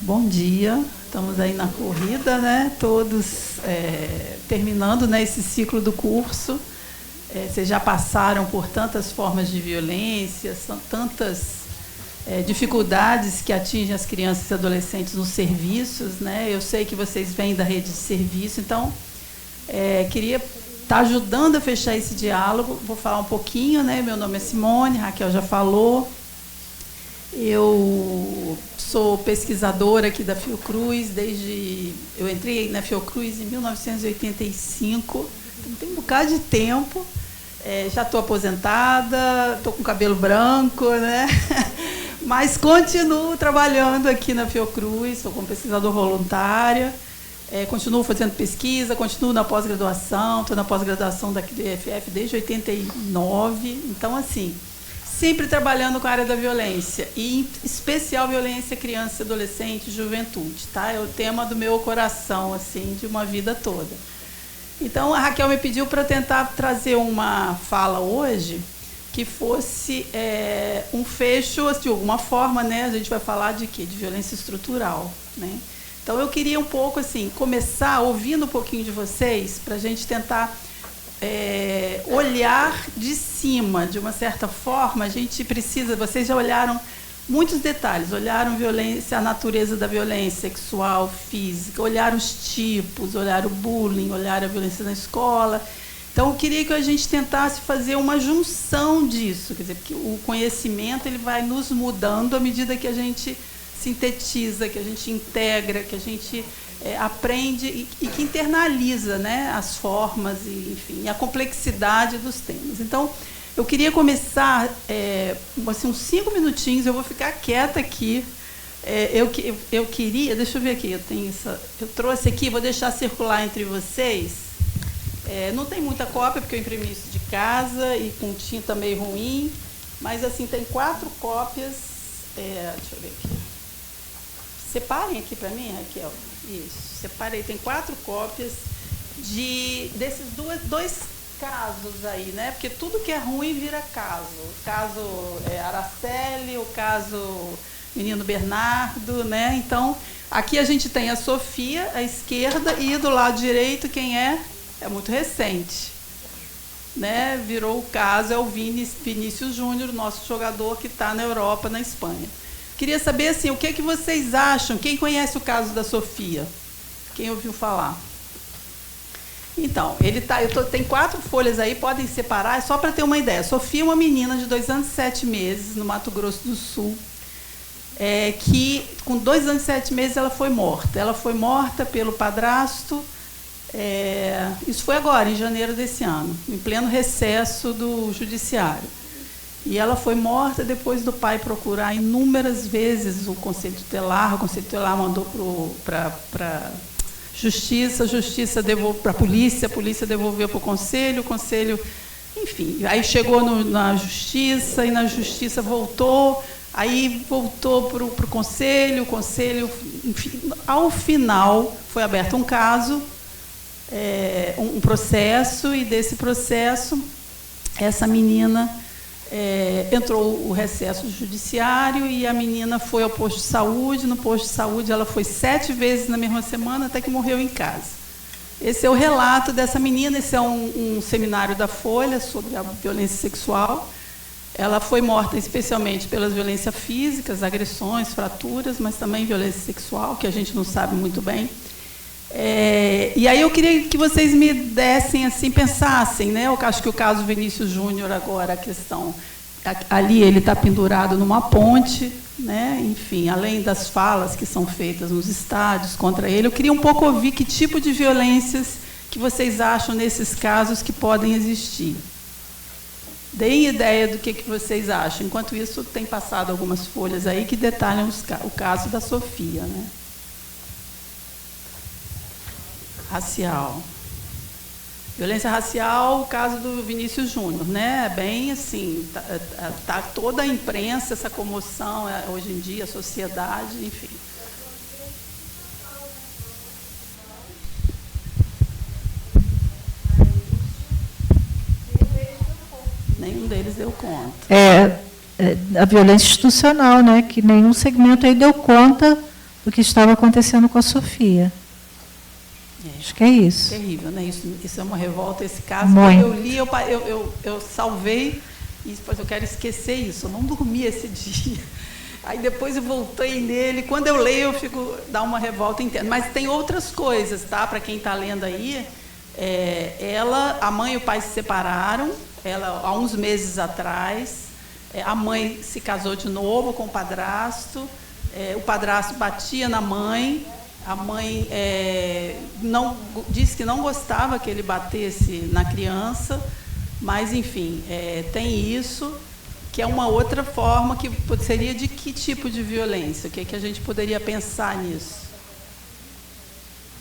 Bom dia. Estamos aí na corrida, né? Todos terminando, né, esse ciclo do curso. Vocês já passaram por tantas formas de violência, são tantas dificuldades que atingem as crianças e adolescentes nos serviços, né? Eu sei que vocês vêm da rede de serviço, então queria estar ajudando a fechar esse diálogo. Vou falar um pouquinho, né? Meu nome é Simone, Raquel já falou. Eu sou pesquisadora aqui da Fiocruz, eu entrei na Fiocruz em 1985, então tem um bocado de tempo, já estou aposentada, estou com cabelo branco, né? Mas continuo trabalhando aqui na Fiocruz, sou como pesquisadora voluntária, continuo fazendo pesquisa, continuo na pós-graduação, estou na pós-graduação daqui do IFF desde 89, então, assim, sempre trabalhando com a área da violência, e em especial violência criança, adolescente e juventude, tá? É o tema do meu coração, assim, de uma vida toda. Então, a Raquel me pediu para tentar trazer uma fala hoje que fosse um fecho, assim, de alguma forma, né? A gente vai falar de quê? De violência estrutural, né? Então, eu queria um pouco, assim, começar ouvindo um pouquinho de vocês, para a gente tentar olhar de cima, de uma certa forma. A gente precisa, vocês já olharam muitos detalhes, olharam violência, a natureza da violência sexual, física, olharam os tipos, olharam o bullying, olharam a violência na escola. Então, eu queria que a gente tentasse fazer uma junção disso, quer dizer, porque o conhecimento ele vai nos mudando à medida que a gente sintetiza, que a gente integra, que a gente aprende e que internaliza, né, as formas e, enfim, a complexidade dos temas. Então, eu queria começar, assim, uns 5 minutinhos, eu vou ficar quieta aqui. Eu queria, deixa eu ver aqui, eu trouxe aqui, vou deixar circular entre vocês. Não tem muita cópia, porque eu imprimi isso de casa e com tinta meio ruim, mas, assim, tem 4 cópias. Deixa eu ver aqui. Separem aqui para mim, Raquel. Isso, separei. Tem 4 cópias desses dois casos aí, né? Porque tudo que é ruim vira caso. O caso Araceli, o caso Menino Bernardo, né? Então, aqui a gente tem a Sofia, à esquerda, e do lado direito, quem é? É muito recente, né? Virou o caso, é o Vinícius Júnior, nosso jogador que está na Europa, na Espanha. Queria saber, assim, o que é que vocês acham? Quem conhece o caso da Sofia? Quem ouviu falar? Então, tem 4 folhas aí, podem separar, é só para ter uma ideia. Sofia é uma menina de 2 anos e 7 meses, no Mato Grosso do Sul, que com 2 anos e 7 meses ela foi morta. Ela foi morta pelo padrasto, isso foi agora, em janeiro desse ano, em pleno recesso do judiciário. E ela foi morta depois do pai procurar inúmeras vezes o Conselho Tutelar. O Conselho Tutelar mandou para a Justiça devolveu para a Polícia devolveu para o Conselho, enfim. Aí chegou na Justiça, e na Justiça voltou, aí voltou para o Conselho, enfim. Ao final, foi aberto um caso, um processo, e desse processo, essa menina... entrou o recesso judiciário e a menina foi ao posto de saúde. No posto de saúde ela foi 7 vezes na mesma semana, até que morreu em casa. Esse é o relato dessa menina. Esse é um seminário da Folha sobre a violência sexual. Ela foi morta especialmente pelas violências físicas, agressões, fraturas, mas também violência sexual, que a gente não sabe muito bem. E aí eu queria que vocês me dessem, assim, pensassem, né? Eu acho que o caso Vinícius Júnior agora, a questão, ali ele está pendurado numa ponte, né? Enfim, além das falas que são feitas nos estádios contra ele, eu queria um pouco ouvir que tipo de violências que vocês acham nesses casos que podem existir. Deem ideia do que vocês acham. Enquanto isso, tem passado algumas folhas aí que detalham o caso da Sofia, né? Racial. Violência racial, o caso do Vinícius Júnior, né? Bem assim, tá toda a imprensa, essa comoção hoje em dia, a sociedade, enfim. Nenhum deles deu conta. A violência institucional, né? Que nenhum segmento aí deu conta do que estava acontecendo com a Sofia. Acho que é isso. Terrível, né? Isso é uma revolta, esse caso. Muito. Quando eu li, eu salvei, e depois eu quero esquecer isso, eu não dormi esse dia. Aí depois eu voltei nele, quando eu leio dá uma revolta interna. Mas tem outras coisas, tá? Para quem está lendo aí, a mãe e o pai se separaram, há uns meses atrás, a mãe se casou de novo com o padrasto, o padrasto batia na mãe, a mãe disse que não gostava que ele batesse na criança, mas, enfim, tem isso, que é uma outra forma, que seria de que tipo de violência? O que, que a gente poderia pensar nisso?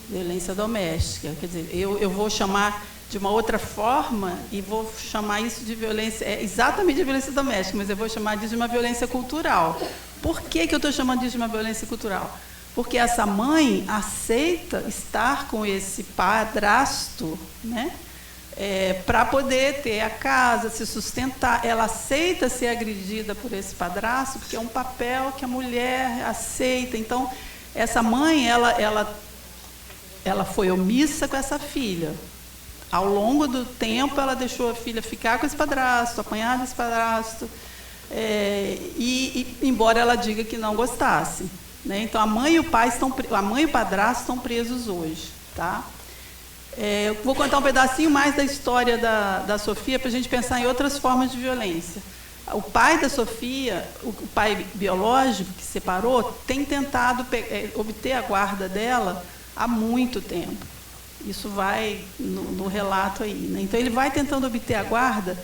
Violência doméstica. Quer dizer, eu vou chamar de uma outra forma e vou chamar isso de violência, exatamente de violência doméstica, mas eu vou chamar disso de uma violência cultural. Por que eu estou chamando disso de uma violência cultural? Porque essa mãe aceita estar com esse padrasto, né? Para poder ter a casa, se sustentar. Ela aceita ser agredida por esse padrasto, porque é um papel que a mulher aceita. Então, essa mãe, ela foi omissa com essa filha. Ao longo do tempo, ela deixou a filha ficar com esse padrasto, apanhar desse padrasto, embora ela diga que não gostasse, né? Então, a mãe e o padrasto estão presos hoje, tá? Vou contar um pedacinho mais da história da Sofia para a gente pensar em outras formas de violência. O pai da Sofia, o pai biológico que separou, tem tentado obter a guarda dela há muito tempo. Isso vai no relato aí, né? Então, ele vai tentando obter a guarda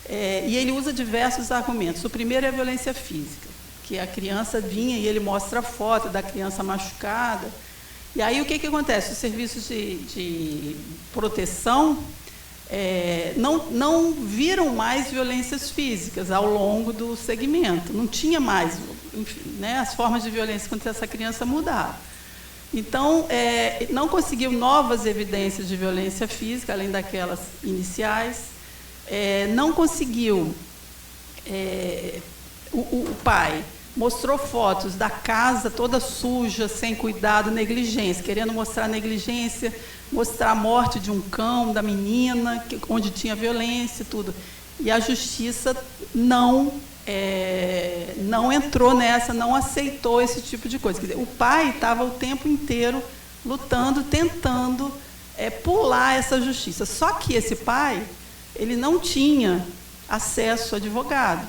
e ele usa diversos argumentos. O primeiro é a violência física, que a criança vinha e ele mostra a foto da criança machucada. E aí o que acontece? Os serviços de proteção não viram mais violências físicas ao longo do segmento. Não tinha mais, enfim, né? As formas de violência contra essa criança mudaram. Então, não conseguiu novas evidências de violência física, além daquelas iniciais. Não conseguiu. O pai mostrou fotos da casa toda suja, sem cuidado, negligência, querendo mostrar negligência, mostrar a morte de um cão, da menina, onde tinha violência e tudo. E a justiça não entrou nessa, não aceitou esse tipo de coisa. Quer dizer, o pai estava o tempo inteiro lutando, tentando pular essa justiça. Só que esse pai, ele não tinha acesso a advogado.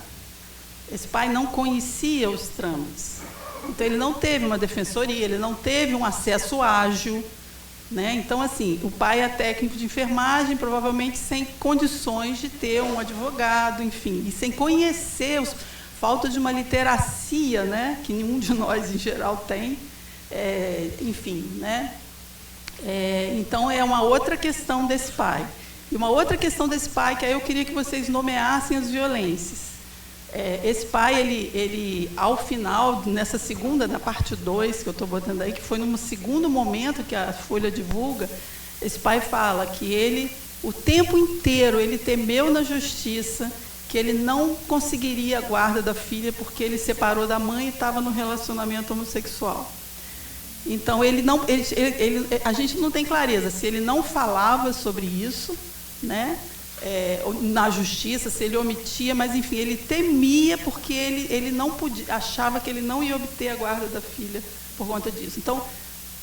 Esse pai não conhecia os trâmites. Então, ele não teve uma defensoria, ele não teve um acesso ágil, né? Então, assim, o pai é técnico de enfermagem, provavelmente sem condições de ter um advogado, enfim, e sem conhecer falta de uma literacia, né? Que nenhum de nós, em geral, tem, enfim, né? Então, é uma outra questão desse pai. E uma outra questão desse pai, que aí eu queria que vocês nomeassem as violências. Esse pai, ele, ao final, nessa segunda, na parte 2, que eu estou botando aí, que foi num segundo momento que a Folha divulga, esse pai fala que ele, o tempo inteiro, ele temeu na justiça que ele não conseguiria a guarda da filha porque ele separou da mãe e estava no relacionamento homossexual. Então, a gente não tem clareza se ele não falava sobre isso, né? Na justiça, se ele omitia, mas, enfim, ele temia porque ele não podia, achava que ele não ia obter a guarda da filha por conta disso. Então,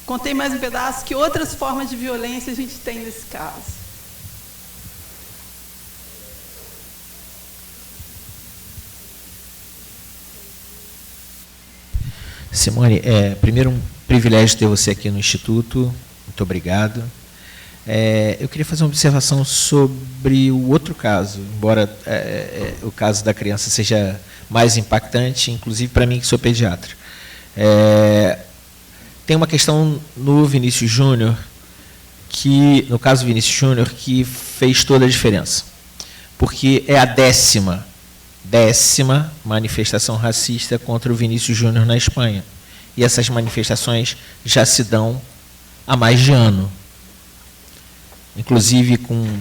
contei mais um pedaço, que outras formas de violência a gente tem nesse caso. Simone, primeiro um privilégio ter você aqui no Instituto, muito obrigado. Eu queria fazer uma observação sobre o outro caso, embora o caso da criança seja mais impactante, inclusive para mim que sou pediatra. Tem uma questão no Vinícius Júnior, no caso do Vinícius Júnior, que fez toda a diferença, porque é a décima manifestação racista contra o Vinícius Júnior na Espanha, e essas manifestações já se dão há mais de ano. Inclusive com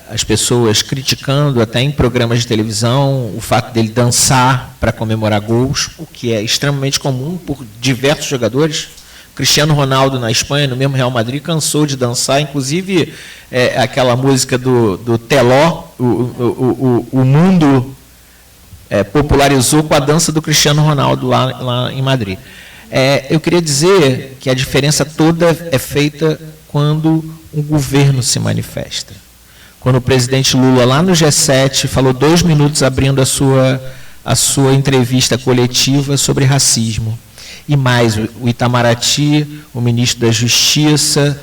as pessoas criticando até em programas de televisão o fato dele dançar para comemorar gols, o que é extremamente comum por diversos jogadores. Cristiano Ronaldo, na Espanha, no mesmo Real Madrid, cansou de dançar, inclusive aquela música do Teló, o mundo popularizou com a dança do Cristiano Ronaldo lá em Madrid. Eu queria dizer que a diferença toda é feita quando um governo se manifesta. Quando o presidente Lula, lá no G7, falou 2 minutos abrindo a sua entrevista coletiva sobre racismo. E mais, o Itamaraty, o ministro da Justiça,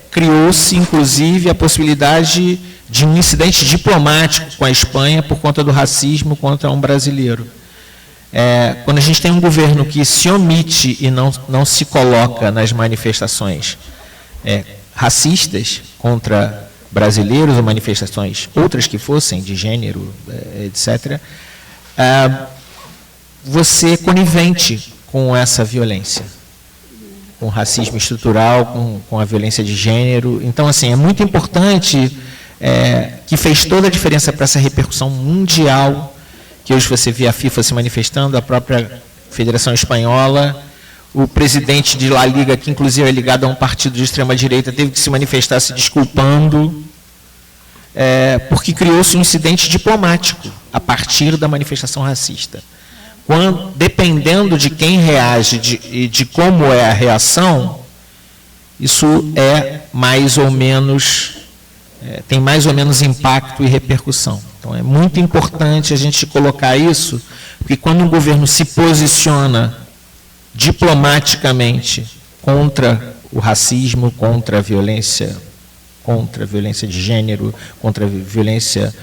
criou-se, inclusive, a possibilidade de um incidente diplomático com a Espanha por conta do racismo contra um brasileiro. Quando a gente tem um governo que se omite e não se coloca nas manifestações racistas contra brasileiros, ou manifestações outras que fossem, de gênero, etc., você é conivente com essa violência, com o racismo estrutural, com a violência de gênero. Então, assim, é muito importante, que fez toda a diferença para essa repercussão mundial, que hoje você vê a FIFA se manifestando, a própria Federação Espanhola, o presidente de La Liga, que inclusive é ligado a um partido de extrema-direita, teve que se manifestar se desculpando, porque criou-se um incidente diplomático a partir da manifestação racista. Dependendo de quem reage e de como é a reação, isso mais ou menos, tem mais ou menos impacto e repercussão. Então, é muito importante a gente colocar isso, porque quando um governo se posiciona diplomaticamente contra o racismo, contra a violência de gênero, contra a violência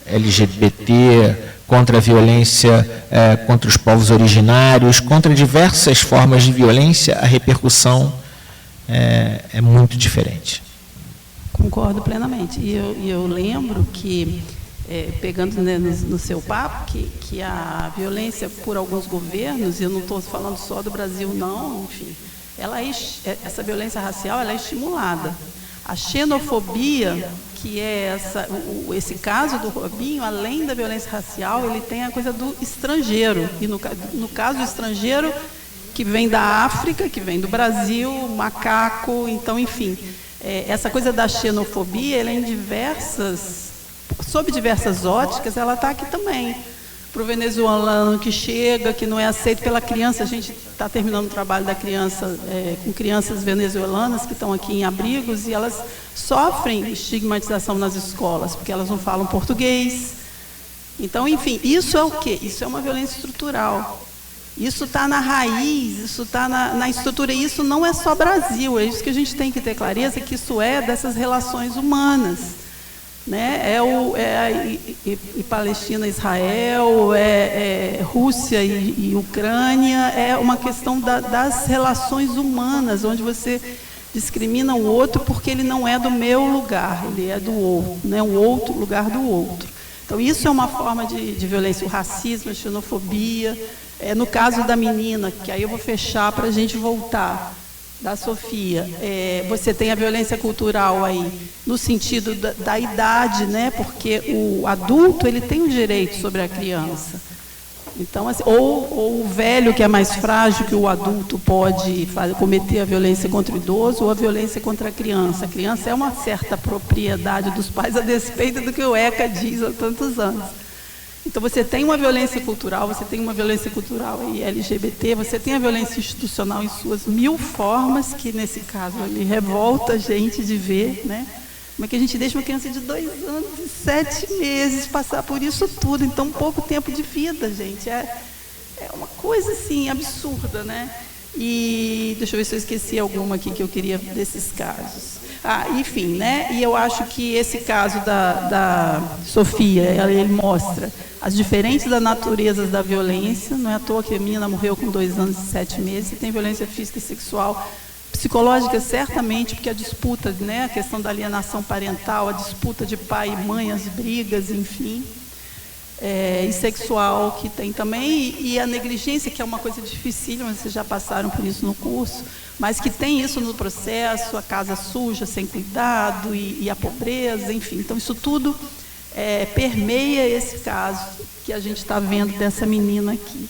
LGBT, contra a violência contra os povos originários, contra diversas formas de violência, a repercussão é muito diferente. Concordo plenamente. E eu lembro que, pegando, né, no seu papo, que a violência por alguns governos, e eu não estou falando só do Brasil, não, enfim, essa violência racial ela é estimulada. A xenofobia, que é esse caso do Robinho, além da violência racial, ele tem a coisa do estrangeiro. E no caso do estrangeiro, que vem da África, que vem do Brasil, macaco, então, enfim. Essa coisa da xenofobia, ela é sob diversas óticas, ela está aqui também. Para o venezuelano que chega, que não é aceito pela criança, a gente está terminando o trabalho da criança, com crianças venezuelanas que estão aqui em abrigos, e elas sofrem estigmatização nas escolas, porque elas não falam português. Então, enfim, isso é o quê? Isso é uma violência estrutural. Isso está na raiz, isso está na estrutura, e isso não é só Brasil, é isso que a gente tem que ter clareza, que isso é dessas relações humanas. Né? Palestina, Israel, Rússia e Ucrânia, é uma questão das relações humanas, onde você discrimina o outro porque ele não é do meu lugar, ele é do outro, né? O outro lugar do outro. Então, isso é uma forma de violência, o racismo, a xenofobia. No caso da menina, que aí eu vou fechar para a gente voltar, da Sofia, você tem a violência cultural aí, no sentido da idade, né? Porque o adulto, ele tem um direito sobre a criança. Então, assim, ou o velho, que é mais frágil que o adulto, pode cometer a violência contra o idoso, ou a violência contra a criança. A criança é uma certa propriedade dos pais, a despeito do que o ECA diz há tantos anos. Então, você tem uma violência cultural, você tem uma violência cultural aí, LGBT, você tem a violência institucional em suas 1000 formas, que nesse caso ali revolta a gente de ver, né? Como é que a gente deixa uma criança de 2 anos e 7 meses passar por isso tudo, em tão pouco tempo de vida, gente? É uma coisa, assim, absurda, né? E deixa eu ver se eu esqueci alguma aqui que eu queria desses casos. Enfim, né? E eu acho que esse caso da Sofia, ele mostra as diferentes naturezas da violência. Não é à toa que a menina morreu com 2 anos e 7 meses, e tem violência física e sexual, psicológica certamente, porque a disputa, né? A questão da alienação parental, a disputa de pai e mãe, as brigas, enfim. e sexual que tem também, e a negligência, que é uma coisa dificílima, vocês já passaram por isso no curso, mas que tem isso no processo, a casa suja, sem cuidado, e a pobreza, enfim. Então, isso tudo permeia esse caso que a gente está vendo dessa menina aqui.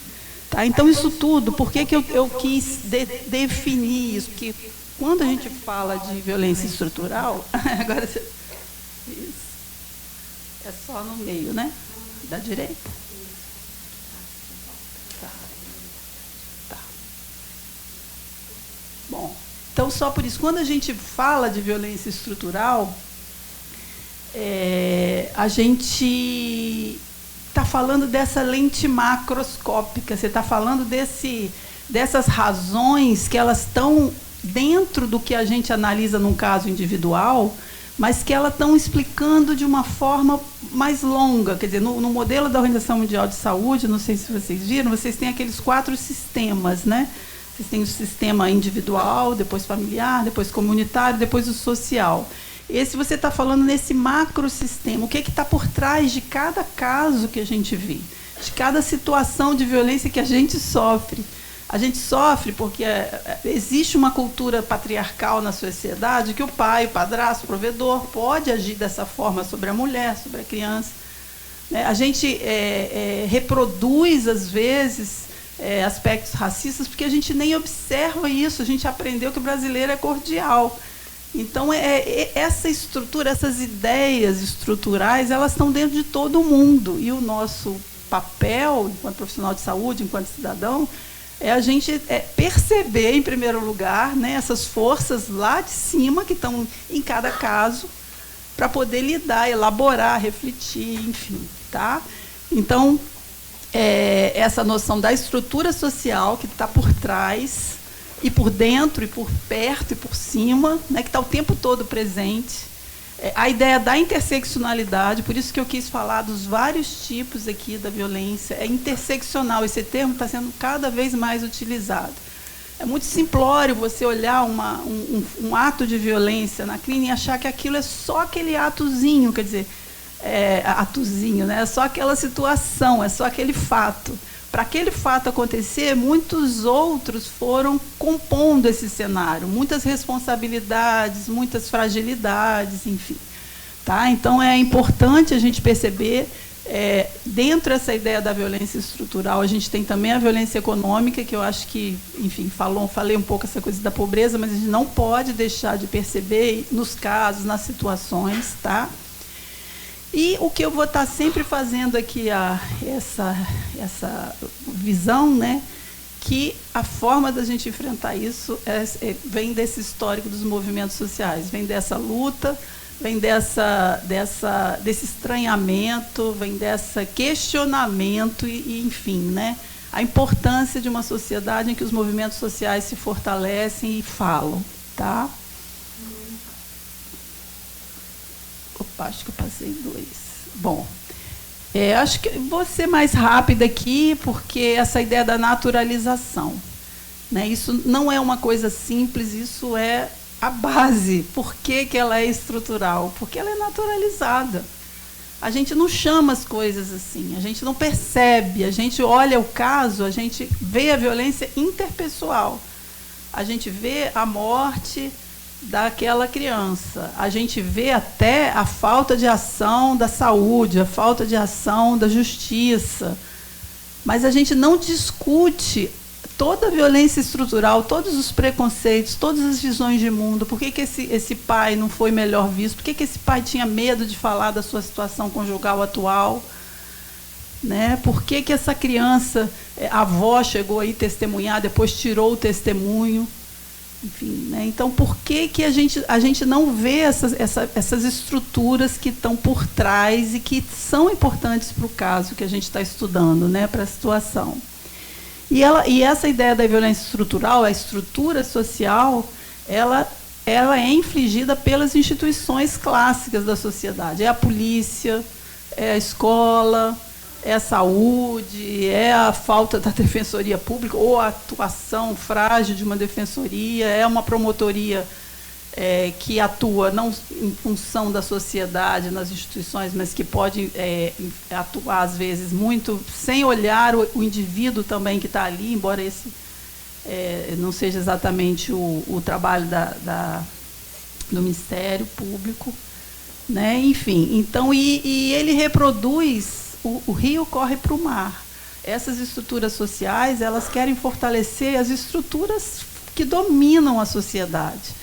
Tá? Então, isso tudo, por que eu quis definir isso? Porque quando a gente fala de violência estrutural, agora isso, é só no meio, né? Da direita. Tá. Bom, então só por isso, quando a gente fala de violência estrutural, a gente está falando dessa lente macroscópica, você está falando dessas razões que elas estão dentro do que a gente analisa num caso individual, mas que elas estão explicando de uma forma mais longa. Quer dizer, no modelo da Organização Mundial de Saúde, não sei se vocês viram, vocês têm aqueles 4 sistemas, né? Vocês têm o sistema individual, depois familiar, depois comunitário, depois o social. Esse você está falando nesse macrosistema. O que está por trás de cada caso que a gente vê, de cada situação de violência que a gente sofre. A gente sofre porque existe uma cultura patriarcal na sociedade que o pai, o padrasto, o provedor, pode agir dessa forma sobre a mulher, sobre a criança. A gente reproduz, às vezes, aspectos racistas porque a gente nem observa isso, a gente aprendeu que o brasileiro é cordial. Então, essa estrutura, essas ideias estruturais, elas estão dentro de todo mundo. E o nosso papel, enquanto profissional de saúde, enquanto cidadão, é a gente perceber, em primeiro lugar, né, essas forças lá de cima que estão em cada caso, para poder lidar, elaborar, refletir, enfim. Tá? Então, essa noção da estrutura social que está por trás, e por dentro, e por perto, e por cima, né, que está o tempo todo presente. A ideia da interseccionalidade, por isso que eu quis falar dos vários tipos aqui da violência, é interseccional, esse termo está sendo cada vez mais utilizado. É muito simplório você olhar um ato de violência na clínica e achar que aquilo é só aquele atozinho, quer dizer, atozinho, né? É só aquela situação, é só aquele fato. Para aquele fato acontecer, muitos outros foram compondo esse cenário, muitas responsabilidades, muitas fragilidades, enfim. Tá? Então, é importante a gente perceber, dentro dessa ideia da violência estrutural, a gente tem também a violência econômica, que eu acho que, enfim, falei um pouco essa coisa da pobreza, mas a gente não pode deixar de perceber nos casos, nas situações, tá? E o que eu vou estar sempre fazendo aqui, essa visão, né, que a forma da gente enfrentar isso vem desse histórico dos movimentos sociais, vem dessa luta, vem desse estranhamento, vem desse questionamento e enfim, né, a importância de uma sociedade em que os movimentos sociais se fortalecem e falam. Tá? Opa, acho que eu passei 2. Bom, acho que vou ser mais rápida aqui, porque essa ideia da naturalização, né, isso não é uma coisa simples, isso é a base. Por que ela é estrutural? Porque ela é naturalizada. A gente não chama as coisas assim, a gente não percebe, a gente olha o caso, a gente vê a violência interpessoal, a gente vê a morte daquela criança. A gente vê até a falta de ação da saúde, a falta de ação da justiça. Mas a gente não discute toda a violência estrutural, todos os preconceitos, todas as visões de mundo. Por que esse pai não foi melhor visto? Por que esse pai tinha medo de falar da sua situação conjugal atual? Né? Por que essa criança, a avó chegou aí testemunhar, depois tirou o testemunho? Enfim, né? Então, por que a gente não vê essas estruturas que estão por trás e que são importantes para o caso que a gente está estudando, né? Para a situação? E essa ideia da violência estrutural, a estrutura social, ela é infligida pelas instituições clássicas da sociedade. É a polícia, é a escola, é a saúde, é a falta da defensoria pública, ou a atuação frágil de uma defensoria, é uma promotoria que atua não em função da sociedade, nas instituições, mas que pode atuar, às vezes, muito sem olhar o indivíduo também que está ali, embora esse não seja exatamente o trabalho do Ministério Público. Né? Enfim, então, e ele reproduz, o rio corre para o mar. Essas estruturas sociais, elas querem fortalecer as estruturas que dominam a sociedade.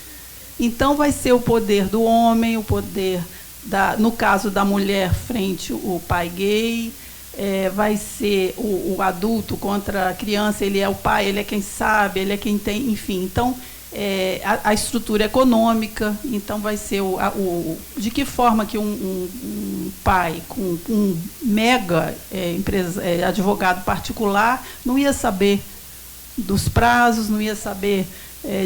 Então, vai ser o poder do homem, o poder, no caso da mulher, frente ao pai gay, vai ser o adulto contra a criança, ele é o pai, ele é quem sabe, ele é quem tem, enfim. Então, a estrutura econômica, então vai ser de que forma que um pai com um mega advogado particular não ia saber dos prazos, não ia saber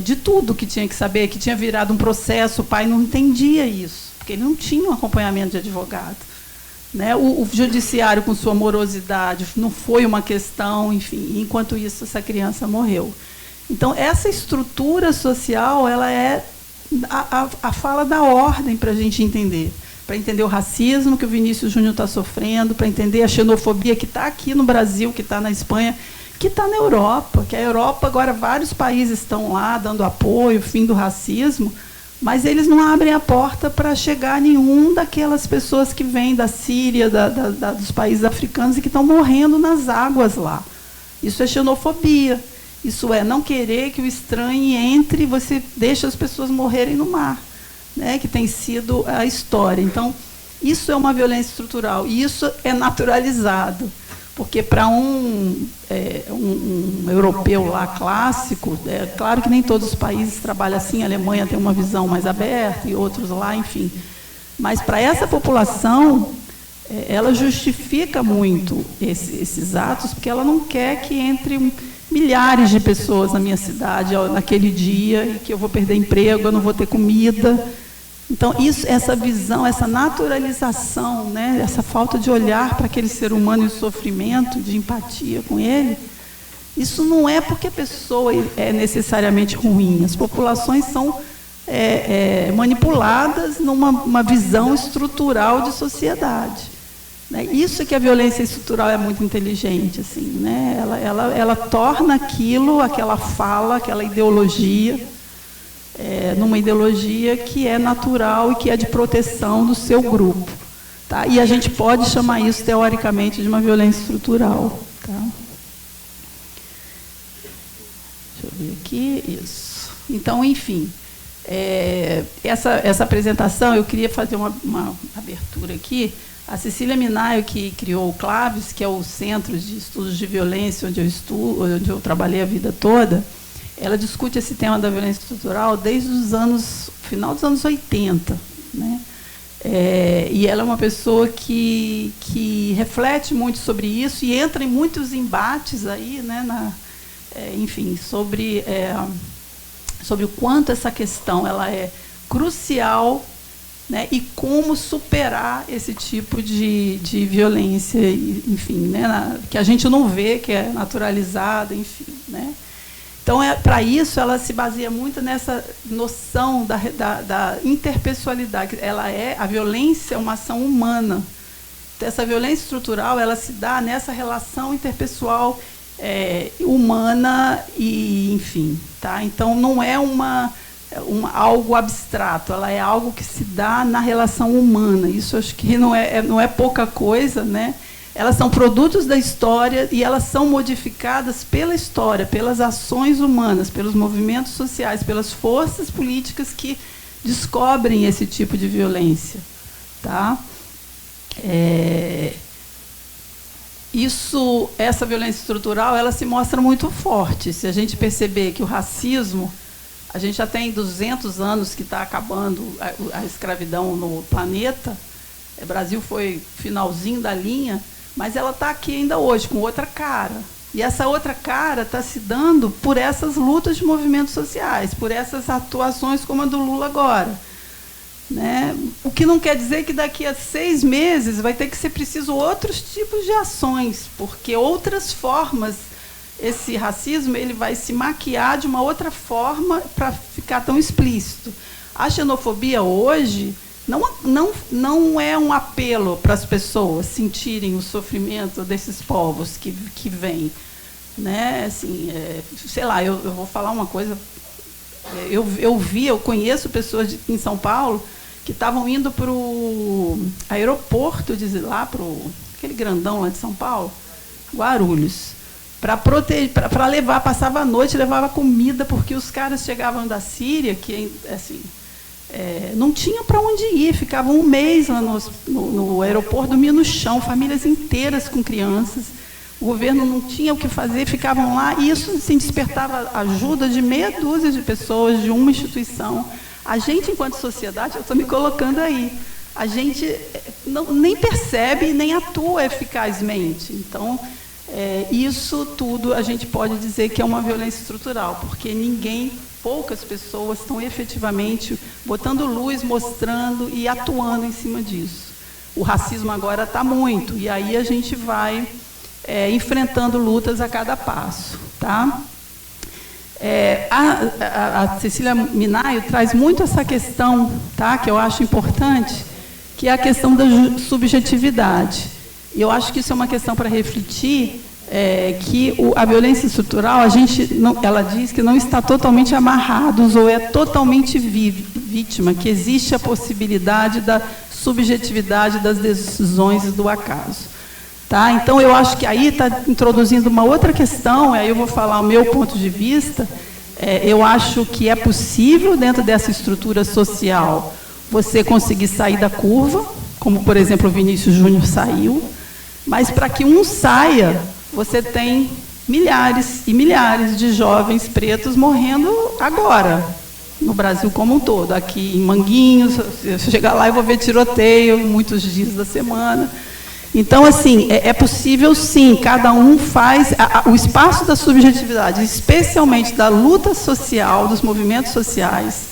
de tudo que tinha que saber, que tinha virado um processo, o pai não entendia isso, porque ele não tinha um acompanhamento de advogado. Né? O judiciário, com sua morosidade, não foi uma questão, enfim, enquanto isso, essa criança morreu. Então, essa estrutura social, ela é a fala da ordem para a gente entender. Para entender o racismo que o Vinícius Júnior está sofrendo, para entender a xenofobia que está aqui no Brasil, que está na Espanha, que está na Europa, que a Europa, agora, vários países estão lá dando apoio, fim do racismo, mas eles não abrem a porta para chegar a nenhum daquelas pessoas que vêm da Síria, dos países africanos e que estão morrendo nas águas lá. Isso é xenofobia. Isso é não querer que o estranho entre e você deixa as pessoas morrerem no mar, né, que tem sido a história. Então, isso é uma violência estrutural, e isso é naturalizado, porque para um europeu lá clássico, claro que nem todos os países trabalham assim, a Alemanha tem uma visão mais aberta, e outros lá, enfim. Mas para essa população, ela justifica muito esses atos, porque ela não quer que entre milhares de pessoas na minha cidade naquele dia, e que eu vou perder emprego, eu não vou ter comida. Então, essa visão, essa naturalização, né, essa falta de olhar para aquele ser humano em sofrimento, de empatia com ele, isso não é porque a pessoa é necessariamente ruim. As populações são manipuladas numa visão estrutural de sociedade. Isso é que a violência estrutural é muito inteligente, assim, né? Ela torna aquela fala, aquela ideologia, numa ideologia que é natural e que é de proteção do seu grupo. Tá? E a gente pode chamar isso, teoricamente, de uma violência estrutural. Tá? Deixa eu ver aqui, isso. Então, enfim, essa apresentação, eu queria fazer uma abertura aqui. A Cecília Minaio, que criou o CLAVES, que é o Centro de Estudos de Violência, onde eu trabalhei a vida toda, ela discute esse tema da violência estrutural desde final dos anos 80. Né? E ela é uma pessoa que reflete muito sobre isso e entra em muitos embates aí, né, enfim, sobre o quanto essa questão ela é crucial, né, e como superar esse tipo de violência, enfim, né, que a gente não vê, que é naturalizada, enfim. Né. Então, para isso, ela se baseia muito nessa noção da interpessoalidade. A violência é uma ação humana. Então, essa violência estrutural, ela se dá nessa relação interpessoal humana, e, enfim. Tá? Então, não é algo abstrato, ela é algo que se dá na relação humana. Isso acho que não é pouca coisa, né? Elas são produtos da história e elas são modificadas pela história, pelas ações humanas, pelos movimentos sociais, pelas forças políticas que descobrem esse tipo de violência. Tá? Essa violência estrutural, ela se mostra muito forte. Se a gente perceber que o racismo, a gente já tem 200 anos que está acabando a escravidão no planeta. O Brasil foi finalzinho da linha, mas ela está aqui ainda hoje, com outra cara. E essa outra cara está se dando por essas lutas de movimentos sociais, por essas atuações como a do Lula agora. Né? O que não quer dizer que daqui a 6 meses vai ter que ser preciso outros tipos de ações, porque outras formas, esse racismo ele vai se maquiar de uma outra forma para ficar tão explícito. A xenofobia hoje não é um apelo para as pessoas sentirem o sofrimento desses povos que vêm. Né? Assim, sei lá, eu vou falar uma coisa. Eu conheço pessoas em São Paulo que estavam indo para o aeroporto, lá para aquele grandão lá de São Paulo, Guarulhos, para levar, passava a noite, levava comida, porque os caras chegavam da Síria, que assim, não tinha para onde ir, ficavam um mês lá no aeroporto, dormiam no chão, famílias inteiras com crianças. O governo não tinha o que fazer, ficavam lá, e isso assim, despertava ajuda de meia dúzia de pessoas, de uma instituição. A gente, enquanto sociedade, eu estou me colocando aí, a gente nem percebe, nem atua eficazmente. Então, isso tudo a gente pode dizer que é uma violência estrutural, porque poucas pessoas estão efetivamente botando luz, mostrando e atuando em cima disso. O racismo agora está muito, e aí a gente vai enfrentando lutas a cada passo. Tá? A Cecília Minaio traz muito essa questão, tá, que eu acho importante, que é a questão da subjetividade. E eu acho que isso é uma questão para refletir, que a violência estrutural, ela diz que não está totalmente amarrados ou é totalmente vítima, que existe a possibilidade da subjetividade das decisões e do acaso. Tá? Então, eu acho que aí está introduzindo uma outra questão, aí eu vou falar o meu ponto de vista. Eu acho que é possível, dentro dessa estrutura social, você conseguir sair da curva, como, por exemplo, o Vinícius Júnior saiu, mas para que um saia, você tem milhares e milhares de jovens pretos morrendo agora, no Brasil como um todo. Aqui em Manguinhos, se eu chegar lá, eu vou ver tiroteio muitos dias da semana. Então, assim, é possível, sim, cada um faz o espaço da subjetividade, especialmente da luta social, dos movimentos sociais,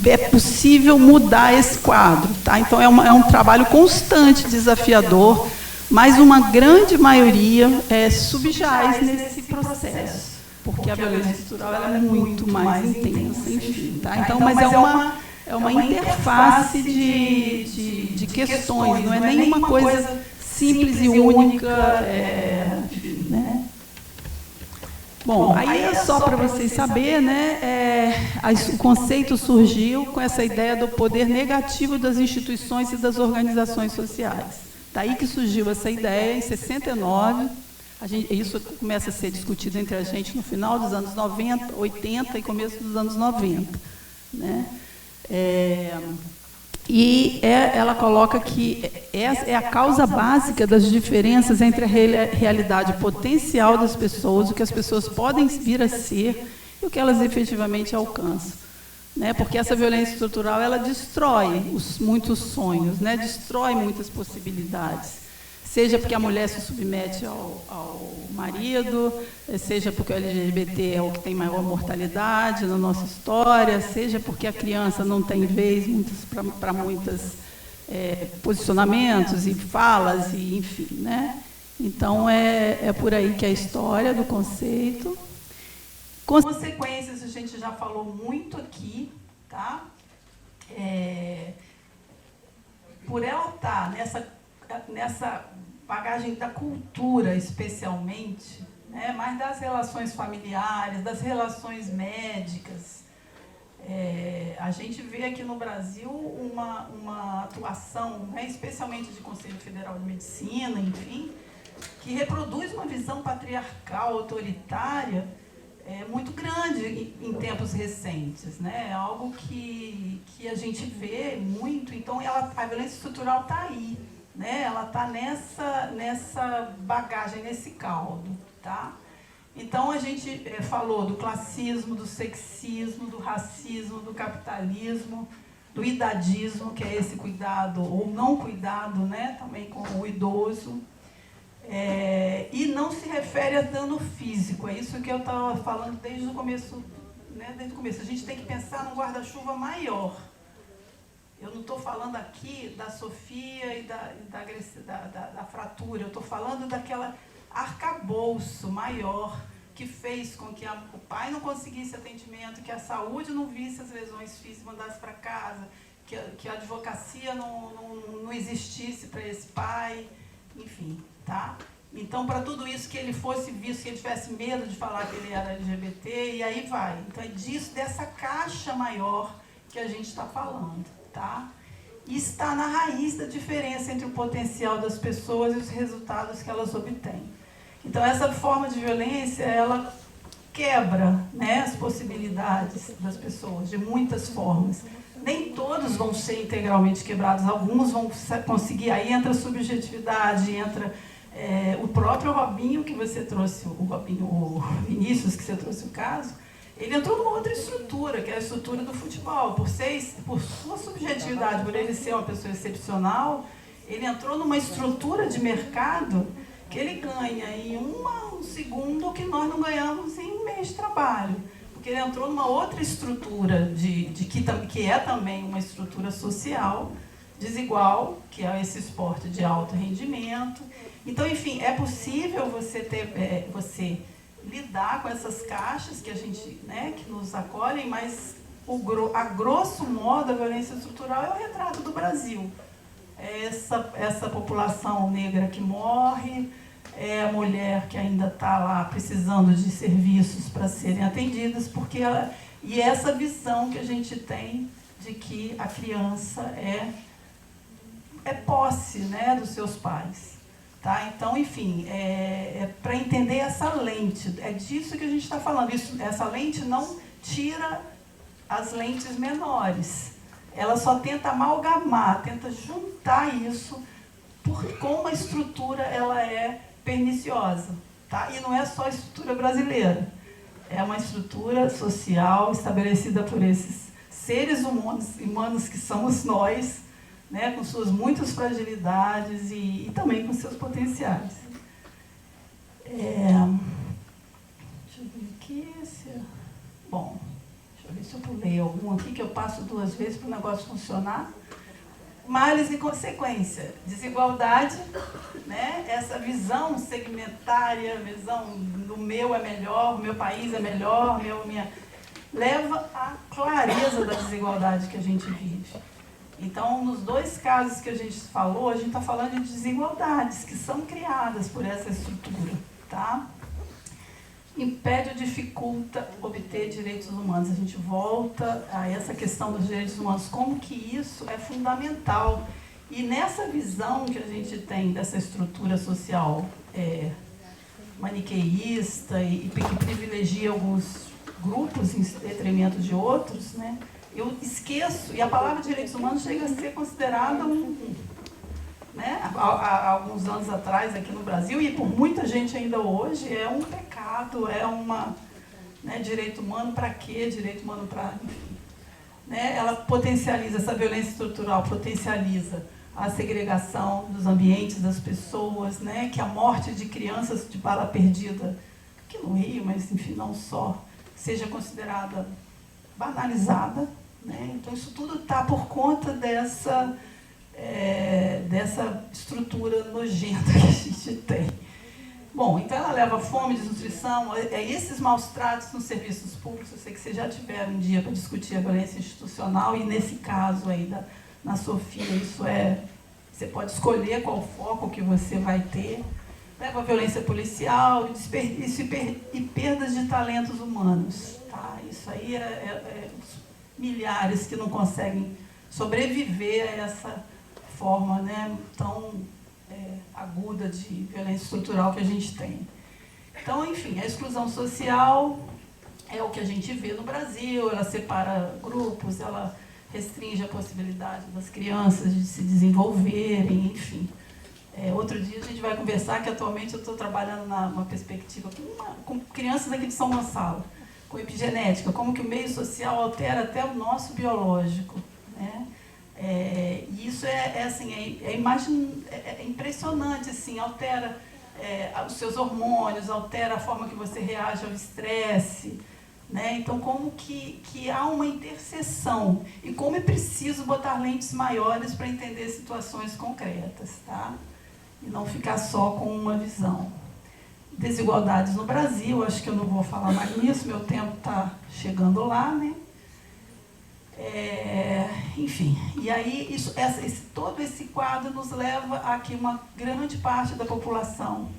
é possível mudar esse quadro. Tá? Então, é um trabalho constante, desafiador, mas uma grande maioria subjaz nesse processo, porque a violência estrutural ela é muito mais intensa, enfim. Tá? Então, mas é uma interface de questões, não é nenhuma coisa simples e única. Enfim, né? Bom, aí é só para vocês saberem, né, o conceito surgiu com essa ideia do poder negativo das instituições e das organizações sociais. Daí que surgiu essa ideia, em 69, isso começa a ser discutido entre a gente no final dos anos 90, 80 e começo dos anos 90. Né? Ela coloca que é a causa básica das diferenças entre a realidade potencial das pessoas, o que as pessoas podem vir a ser e o que elas efetivamente alcançam. Né? Porque essa violência estrutural ela destrói muitos sonhos, né? Destrói muitas possibilidades. Seja porque a mulher se submete ao marido, seja porque o LGBT é o que tem maior mortalidade na nossa história, seja porque a criança não tem vez para muitos posicionamentos e falas, e enfim. Né? Então, é por aí que é a história do conceito. Consequências, a gente já falou muito aqui, tá? Por ela estar nessa bagagem da cultura, especialmente, né, mas das relações familiares, das relações médicas. A gente vê aqui no Brasil uma atuação, né, especialmente de Conselho Federal de Medicina, enfim, que reproduz uma visão patriarcal, autoritária, muito grande em tempos recentes. Né? É algo que a gente vê muito. Então, a violência estrutural está aí. Né? Ela está nessa bagagem, nesse caldo. Tá? Então, a gente falou do classismo, do sexismo, do racismo, do capitalismo, do idadismo, que é esse cuidado ou não cuidado, né? Também com o idoso. E não se refere a dano físico. É isso que eu estava falando desde o começo. Né? Desde o começo. A gente tem que pensar num guarda-chuva maior. Eu não estou falando aqui da Sofia e da fratura, eu estou falando daquela arcabouço maior que fez com que o pai não conseguisse atendimento, que a saúde não visse as lesões físicas e mandasse para casa, que a advocacia não existisse para esse pai, enfim, tá? Então, para tudo isso, que ele fosse visto, que ele tivesse medo de falar que ele era LGBT, e aí vai. Então, é disso, dessa caixa maior que a gente está falando, tá? E está na raiz da diferença entre o potencial das pessoas e os resultados que elas obtêm. Então, essa forma de violência, ela quebra, né, as possibilidades das pessoas, de muitas formas. Nem todos vão ser integralmente quebrados, alguns vão conseguir, aí entra a subjetividade, entra o próprio Robinho, que você trouxe, o Vinícius, que você trouxe o caso, ele entrou numa outra estrutura, que é a estrutura do futebol. Por sua subjetividade, por ele ser uma pessoa excepcional, ele entrou numa estrutura de mercado que ele ganha em um segundo que nós não ganhamos em um mês de trabalho. Porque ele entrou numa outra estrutura, que é também uma estrutura social desigual, que é esse esporte de alto rendimento. Então, enfim, é possível você lidar com essas caixas que a gente, né, que nos acolhem, mas a grosso modo a violência estrutural é o retrato do Brasil. É essa população negra que morre, é a mulher que ainda está lá precisando de serviços para serem atendidas, e essa visão que a gente tem de que a criança é posse, né, dos seus pais. Tá? Então, enfim, para entender essa lente, é disso que a gente está falando. Essa lente não tira as lentes menores. Ela só tenta amalgamar, tenta juntar isso, como a estrutura ela é perniciosa. Tá? E não é só a estrutura brasileira. É uma estrutura social estabelecida por esses seres humanos que somos nós, né, com suas muitas fragilidades e também com seus potenciais. Deixa eu ver aqui. Bom, deixa eu ver se eu pulei algum aqui, que eu passo 2 vezes para o negócio funcionar. Males e consequência. Desigualdade, né, essa visão segmentária, visão do meu é melhor, o meu país é melhor, leva à clareza da desigualdade que a gente vive. Então, nos 2 casos que a gente falou, a gente está falando de desigualdades que são criadas por essa estrutura, tá? Impede ou dificulta obter direitos humanos. A gente volta a essa questão dos direitos humanos, como que isso é fundamental. E nessa visão que a gente tem dessa estrutura social maniqueísta e que privilegia alguns grupos em detrimento de outros, né? Eu esqueço, e a palavra direitos humanos chega a ser considerada né, há alguns anos atrás aqui no Brasil, e por muita gente ainda hoje, é um pecado, né, direito humano para quê? Direito humano para... Enfim. Né, ela potencializa, essa violência estrutural potencializa a segregação dos ambientes das pessoas, né, que a morte de crianças de bala perdida, aqui no Rio, mas enfim, não só, seja considerada banalizada. Né? Então, isso tudo está por conta dessa estrutura nojenta que a gente tem. Bom, então ela leva a fome, desnutrição, esses maus tratos nos serviços públicos. Eu sei que vocês já tiveram um dia para discutir a violência institucional, e nesse caso aí na Sofia, você pode escolher qual foco que você vai ter. Leva a violência policial, desperdício e perdas de talentos humanos. Tá? Isso aí milhares que não conseguem sobreviver a essa forma, né, tão aguda de violência estrutural que a gente tem. Então, enfim, a exclusão social é o que a gente vê no Brasil, ela separa grupos, ela restringe a possibilidade das crianças de se desenvolverem, enfim. Outro dia a gente vai conversar que atualmente eu estou trabalhando numa perspectiva com crianças aqui de São Gonçalo, com epigenética, como que o meio social altera até o nosso biológico, né? E isso é impressionante, assim, altera os seus hormônios, altera a forma que você reage ao estresse, né? Então, como que há uma interseção e como é preciso botar lentes maiores para entender situações concretas, tá? E não ficar só com uma visão. desigualdades no Brasil. Acho que eu não vou falar mais nisso, meu tempo está chegando lá, né? Enfim, e aí todo esse quadro nos leva a que uma grande parte da população,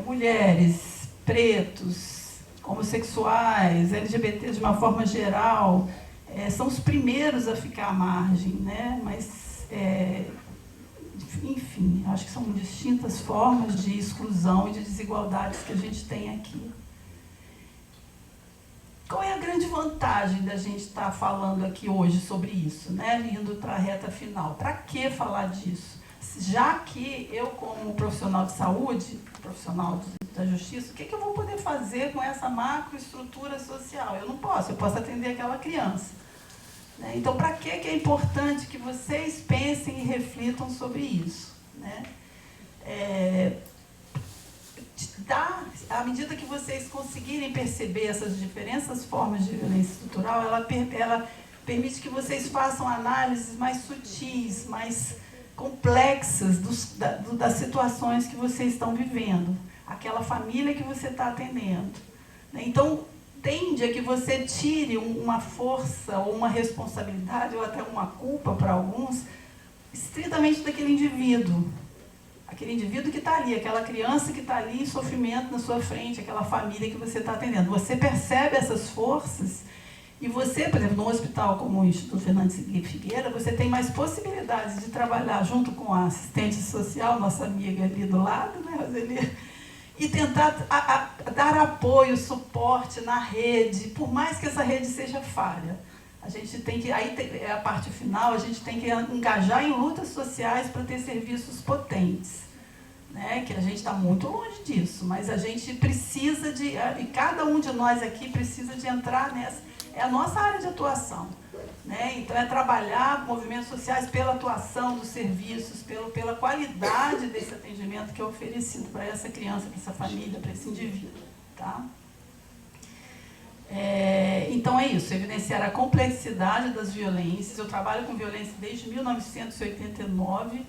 mulheres, pretos, homossexuais, LGBT de uma forma geral, são os primeiros a ficar à margem, né? Mas, enfim, acho que são distintas formas de exclusão e de desigualdades que a gente tem aqui. Qual é a grande vantagem da gente estar falando aqui hoje sobre isso, né? Indo para a reta final? Para que falar disso? Já que eu, como profissional de saúde, profissional da justiça, o que eu vou poder fazer com essa macroestrutura social? Eu posso atender aquela criança. Né? Então, para que é importante que vocês pensem e reflitam sobre isso? Né? À medida que vocês conseguirem perceber essas diferentes formas de violência estrutural, ela permite que vocês façam análises mais sutis, mais complexas das situações que vocês estão vivendo, aquela família que você está atendendo. Então, tende a que você tire uma força ou uma responsabilidade ou até uma culpa para alguns, estritamente daquele indivíduo. Aquele indivíduo que está ali, aquela criança que está ali em sofrimento na sua frente, aquela família que você está atendendo. Você percebe essas forças e você, por exemplo, num hospital como o Instituto Fernando Figueira, você tem mais possibilidades de trabalhar junto com a assistente social, nossa amiga ali do lado, né, Roseli, e tentar dar apoio, suporte na rede, por mais que essa rede seja falha. A gente tem que, é a parte final, a gente tem que engajar em lutas sociais para ter serviços potentes. Né? Que a gente está muito longe disso, mas a gente precisa e cada um de nós aqui precisa de entrar nessa, é a nossa área de atuação. Né? Então, é trabalhar movimentos sociais pela atuação dos serviços, pela qualidade desse atendimento que é oferecido para essa criança, para essa família, para esse indivíduo. Tá? Então é isso, evidenciar a complexidade das violências. Eu trabalho com violência desde 1989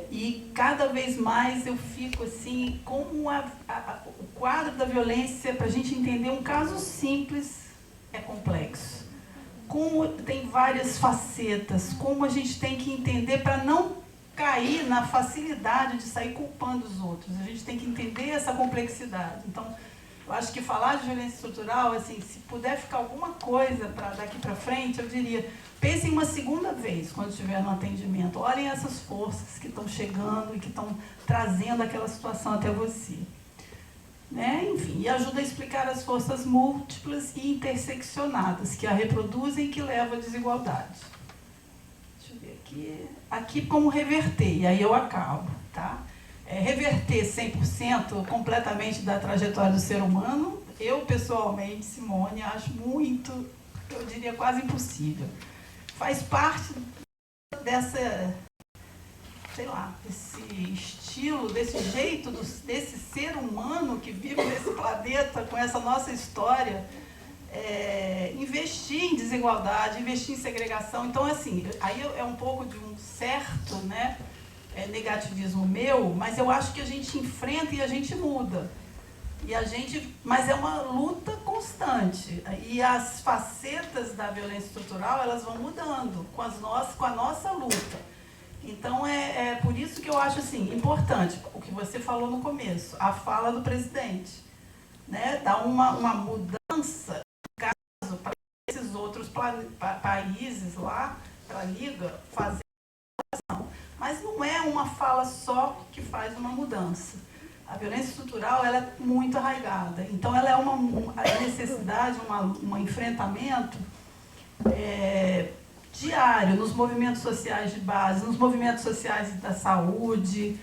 e cada vez mais eu fico assim, como o quadro da violência, para a gente entender um caso simples, é complexo. Como tem várias facetas, como a gente tem que entender para não cair na facilidade de sair culpando os outros. A gente tem que entender essa complexidade. Então, eu acho que falar de violência estrutural, assim, se puder ficar alguma coisa daqui para frente, eu diria, pensem uma segunda vez quando estiver no atendimento. Olhem essas forças que estão chegando e que estão trazendo aquela situação até você. Né? Enfim, e ajuda a explicar as forças múltiplas e interseccionadas que a reproduzem e que levam à desigualdade. Deixa eu ver aqui. Aqui como reverter, e aí eu acabo, tá? Reverter 100% completamente da trajetória do ser humano, eu pessoalmente, Simone, acho muito, eu diria quase impossível. Faz parte dessa, sei lá, desse estilo, desse jeito, desse ser humano que vive nesse planeta com essa nossa história, investir em desigualdade, investir em segregação. Então, assim, aí é um pouco de um certo, né, negativismo meu, mas eu acho que a gente enfrenta e a gente muda. Mas é uma luta constante. E as facetas da violência estrutural, elas vão mudando com a nossa luta. Então, é por isso que eu acho assim, importante, o que você falou no começo, a fala do presidente. Né? Dá uma mudança, no caso, para esses outros países lá, para a Liga, fazer ação. Mas não é uma fala só que faz uma mudança. A violência estrutural, ela é muito arraigada. Então, ela é uma necessidade, um enfrentamento diário nos movimentos sociais de base, nos movimentos sociais da saúde,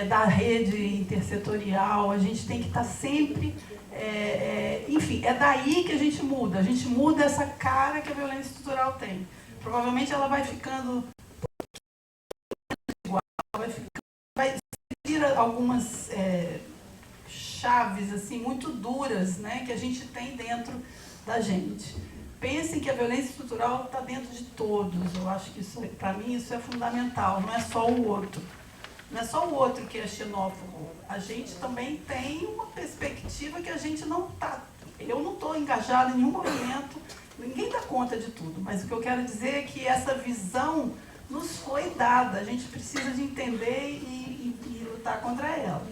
da rede intersetorial. A gente tem que estar sempre... enfim, é daí que a gente muda essa cara que a violência estrutural tem. Provavelmente ela vai ficando igual, vai tira algumas chaves assim, muito duras, né, que a gente tem dentro da gente. Pensem que a violência estrutural está dentro de todos. Eu acho que, para mim, isso é fundamental. Não é só o outro. Não é só o outro que é xenófobo. A gente também tem uma perspectiva que a gente não está... Eu não estou engajada em nenhum movimento, ninguém dá conta de tudo, mas o que eu quero dizer é que essa visão nos foi dada, a gente precisa de entender e lutar contra ela.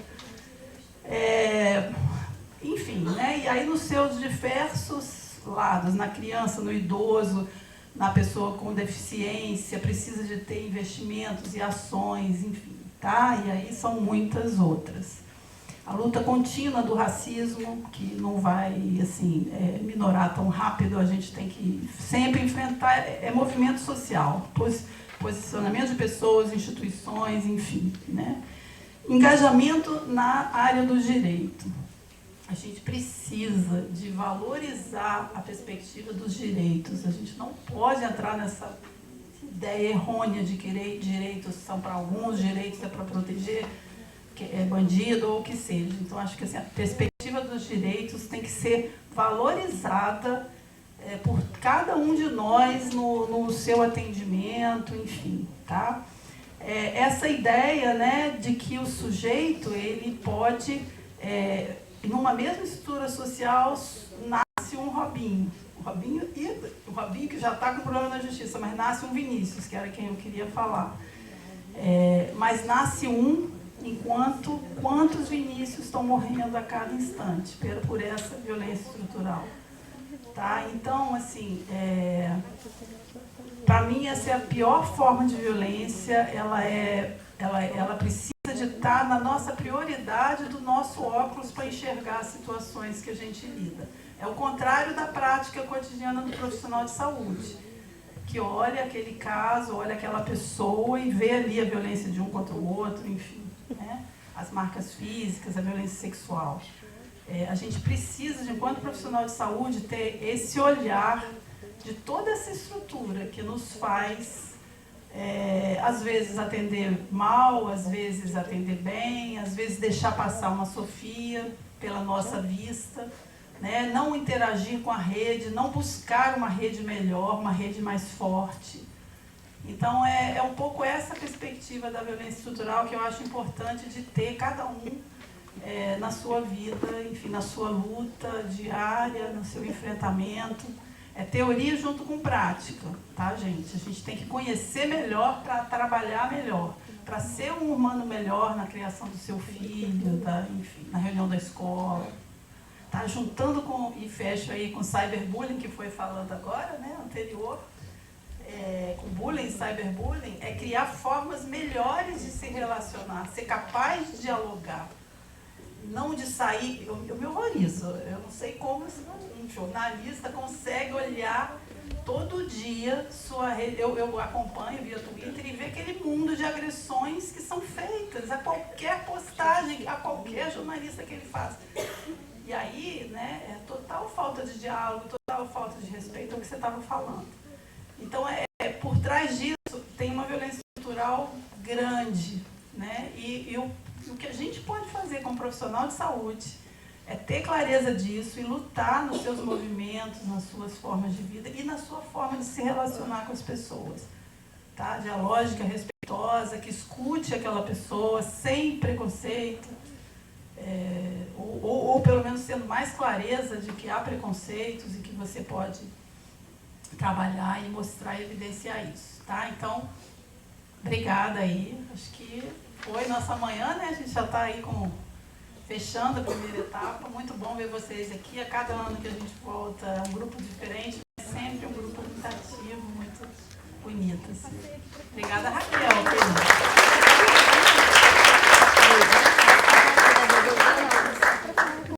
Enfim, né? E aí nos seus diversos lados, na criança, no idoso, na pessoa com deficiência, precisa de ter investimentos e ações, enfim, tá? E aí são muitas outras. A luta contínua do racismo, que não vai, assim, minorar tão rápido, a gente tem que sempre enfrentar, movimento social, posicionamento de pessoas, instituições, enfim, né? Engajamento na área do direito. A gente precisa de valorizar a perspectiva dos direitos. A gente não pode entrar nessa ideia errônea de que direitos são para alguns, direitos é para proteger bandido ou o que seja. Então, acho que assim, a perspectiva dos direitos tem que ser valorizada por cada um de nós no seu atendimento, enfim, tá? Essa ideia, né, de que o sujeito, ele pode, numa mesma estrutura social, nasce um Robinho. O Robinho que já está com problema na justiça, mas nasce um Vinícius, que era quem eu queria falar. Mas nasce enquanto quantos Vinícius estão morrendo a cada instante por essa violência estrutural. Tá? Então, assim, para mim, essa é a pior forma de violência, ela precisa de estar na nossa prioridade do nosso óculos para enxergar as situações que a gente lida. É o contrário da prática cotidiana do profissional de saúde, que olha aquele caso, olha aquela pessoa e vê ali a violência de um contra o outro, enfim, né? As marcas físicas, a violência sexual. A gente precisa, enquanto profissional de saúde, ter esse olhar de toda essa estrutura que nos faz, às vezes, atender mal, às vezes atender bem, às vezes deixar passar uma Sofia pela nossa vista, né? Não interagir com a rede, não buscar uma rede melhor, uma rede mais forte. Então, é um pouco essa perspectiva da violência estrutural que eu acho importante de ter cada um na sua vida, enfim, na sua luta diária, no seu enfrentamento. É teoria junto com prática, tá, gente? A gente tem que conhecer melhor para trabalhar melhor, para ser um humano melhor na criação do seu filho, enfim, na reunião da escola. Tá? Juntando e fecho aí com o cyberbullying, que foi falando agora, né, anterior, com bullying, cyberbullying, é criar formas melhores de se relacionar, ser capaz de dialogar. Não de sair, eu me horrorizo, eu não sei como um jornalista consegue olhar todo dia sua rede, eu acompanho via Twitter e ver aquele mundo de agressões que são feitas a qualquer postagem, a qualquer jornalista que ele faz. E aí, né, é total falta de diálogo, total falta de respeito ao que você estava falando. Então, por trás disso, tem uma violência estrutural grande, né, e o que a gente pode fazer como profissional de saúde é ter clareza disso e lutar nos seus movimentos, nas suas formas de vida e na sua forma de se relacionar com as pessoas. Tá? Dialógica, respeitosa, que escute aquela pessoa sem preconceito, ou pelo menos tendo mais clareza de que há preconceitos e que você pode trabalhar e mostrar e evidenciar isso. Tá? Então, obrigada aí. Acho que foi nossa manhã, né? A gente já está aí fechando a primeira etapa. Muito bom ver vocês aqui. A cada ano que a gente volta é um grupo diferente, mas sempre um grupo muito ativo, muito bonito. Assim. Obrigada, Raquel.